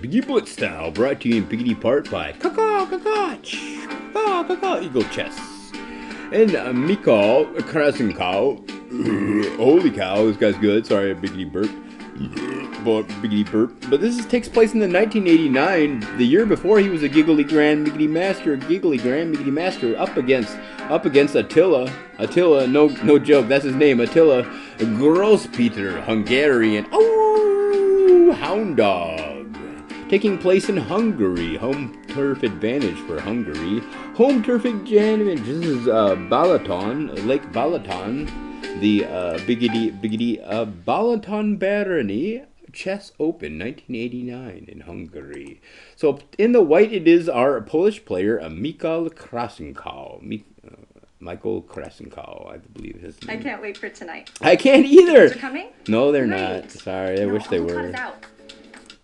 Biggie Blitz style, brought to you in biggity part by eaglechess. And Michal, Krasenkow. Holy cow, this guy's good. Sorry, biggity burp. But this takes place in the 1989, the year before he was a giggly grand miggity master, up against Attila. Attila, no joke, that's his name. Attila Groszpeter, Hungarian. Oh, hound dog. Taking place in Hungary. Home turf advantage for Hungary. Home turf advantage. This is Lake Balaton. The biggity Balatonbereny Chess Open 1989 in Hungary. So in the white it is our Polish player, Michal Krasenkow. Michael Krasenkow, I believe his name. I can't wait for tonight. I can't either. They're coming? No, they're Great. not. Sorry, I wish they were. Cut it out.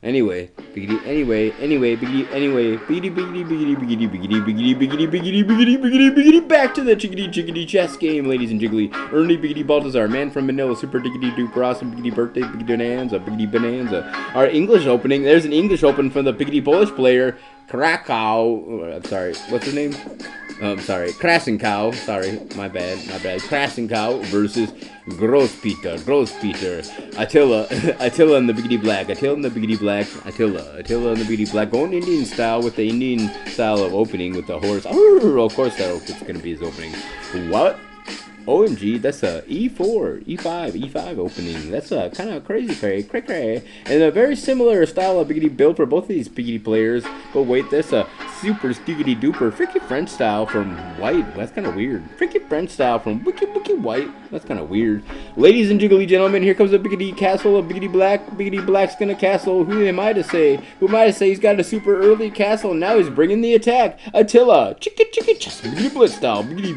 Anyway, biggity, back to the chickadee chess game, ladies and jiggly. Ernie Biggity Baltazar, man from Manila, super diggity duper awesome biggity birthday, biggity bonanza. Our English opening, there's an English open from the biggity Polish player, Krakow. I'm sorry, what's his name? Krasenkow. Sorry, my bad. Krasenkow versus Groszpeter. Attila in the biggity black. Attila in the biggity black. Going Indian style with the Indian style of opening with the horse. Oh, of course that's gonna be his opening. What? OMG, that's a E4, E5, E5 opening. That's a kind of crazy. And a very similar style of biggity build for both of these biggity players. But wait, that's a super stiggity duper freaky French style from white. That's kind of weird. Freaky French style from wiki white. That's kind of weird. Ladies and jiggly gentlemen, here comes a biggity castle, a biggity black. Biggity black's gonna castle. Who am I to say? He's got a super early castle, and now he's bringing the attack. Attila, chess, biggity blitz style, biggity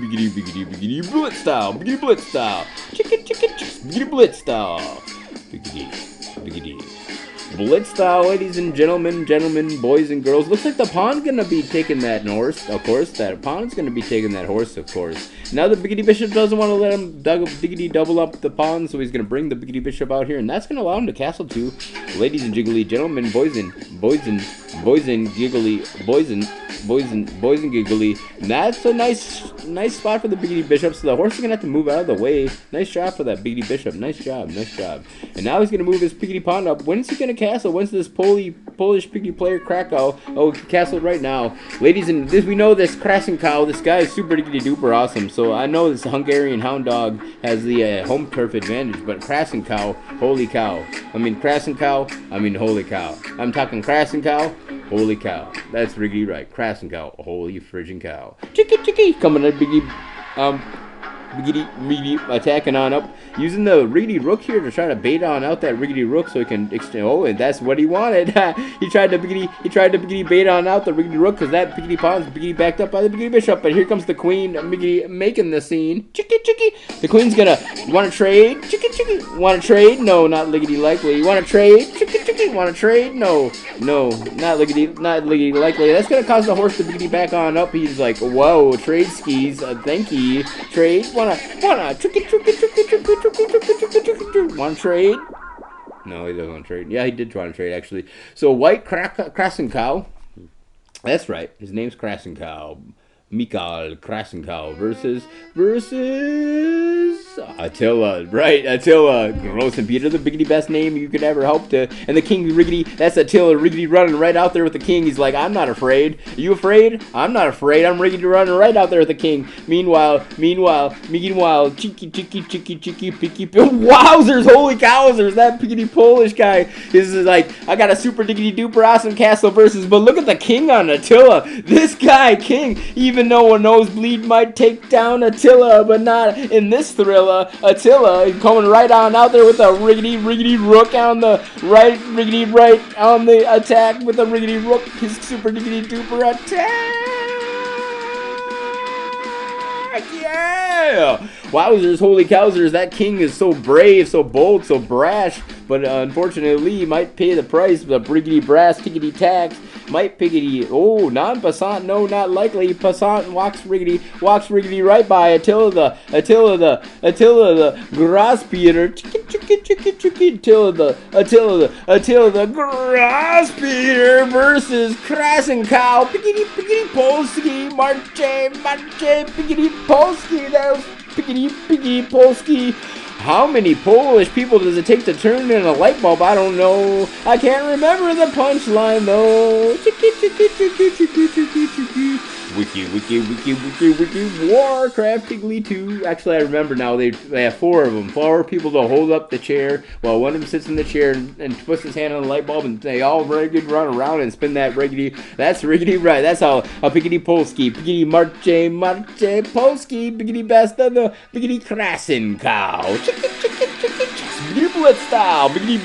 blitz style. Biggity blitz style. Biggity blitz style. Biggity blitz style, ladies and gentlemen, boys and girls. Looks like the pawn's gonna be taking that horse, of course. That pawn's gonna be taking that horse, of course. Now the biggity bishop doesn't want to let him biggity double up the pawn, so he's gonna bring the biggity bishop out here, and that's gonna allow him to castle too. Ladies and jiggly gentlemen, boys and giggly, boys and giggly. And that's a nice spot for the biggity bishop. So the horse is gonna have to move out of the way. Nice job for that biggity bishop. Nice job. And now he's gonna move his biggity pawn up. When is he gonna castle? When's this Polish biggity player Krakow? Oh, he castled right now, ladies and we know this Krasenkow. This guy is super diggity duper awesome. So I know this Hungarian hound dog has the home turf advantage, but Krasenkow, holy cow. Krasenkow, holy cow. I'm talking Krasenkow. Holy cow. That's riggedy right. Krasenkow. Holy friggin' cow. Chicky. Coming at biggity, attacking on up. Using the riggedy rook here to try to bait on out that riggedy rook so he can extend. Oh, and that's what he wanted. he tried to biggity bait on out the riggedy rook because that biggity pawn's biggity backed up by the biggity bishop. But here comes the queen biggity making the scene. Chicky. The queen's gonna want to trade. Chicky. Want to trade? No, not liggity likely. You want to trade? Chicky. Want to trade? No, not liggity likely. That's gonna cause the horse to biggity back on up. He's like, whoa, trade skis. Thank you. Trade. Wanna tricky. Want to trade? No, he doesn't want to trade. Yeah, he did try to trade actually. So white Krasenkow. That's right. His name's Krasenkow. Michal Krasenkow versus Attila. Right, Attila. Groszpeter, the biggity best name you could ever hope to. And the king riggedy, that's Attila riggedy running right out there with the king. He's like, I'm not afraid. Are you afraid? I'm not afraid. I'm riggedy running right out there with the king. Meanwhile, cheeky, wowzers, holy cowzers, that piggity Polish guy is like, I got a super diggity duper awesome castle versus, but look at the king on Attila. This guy, king, even though a nosebleed might take down Attila, but not in this thriller. Attila coming right on out there with a riggedy rook on the right, riggedy right on the attack with a riggedy rook, his super diggity duper attack. Yeah! Wowzers, holy cowzers, that king is so brave, so bold, so brash, but unfortunately he might pay the price. The briggity brass tickety tax might piggity. Oh, non-passant, no, not likely. Passant walks riggedy right by Attila the Groszpeter. Attila the Groszpeter versus Krasenkow. Piggity Polski, Marche, Piggity Polski. That was Piggity Polski. How many Polish people does it take to turn in a light bulb? I don't know. I can't remember the punchline though. Wiki, Warcraft Piggly 2. Actually, I remember now, they have 4 of them. 4 people to hold up the chair while one of them sits in the chair and puts his hand on the light bulb, and they all riggedy run around and spin that riggedy. That's riggedy right. That's how a Piggity Polski. Piggity Marche, Polski. Piggity best of the Piggity Krasenkow. Biggity blitz style, biggity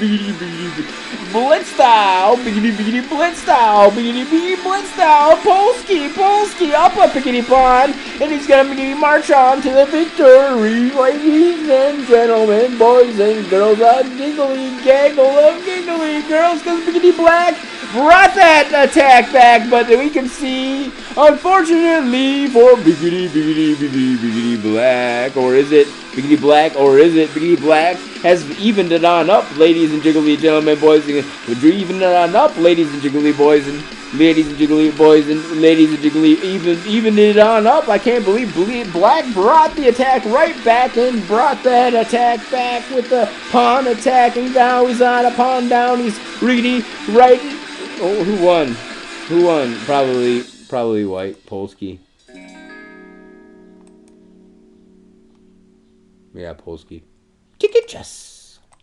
blitz style, biggity blitz style, biggity blitz style, Polski, up a piggity pond, and he's gonna biggity march on to the victory, ladies and gentlemen, boys and girls, a giggly gaggle of giggly girls, cause biggity black brought that attack back, but we can see, unfortunately, for biggity black, or is it Biggity Black, or is it Biggity Black has evened it on up, ladies and jiggly gentlemen, boys, and evened it on up, ladies and jiggly boys, and ladies and jiggly boys, and ladies and jiggly, even it on up. I can't believe Black brought the attack right back and brought that attack back with the pawn attack, and now he's on a pawn down. He's riggedy right. Oh, who won? Who won? Probably white Polski. Yeah, Polski. CHeSS.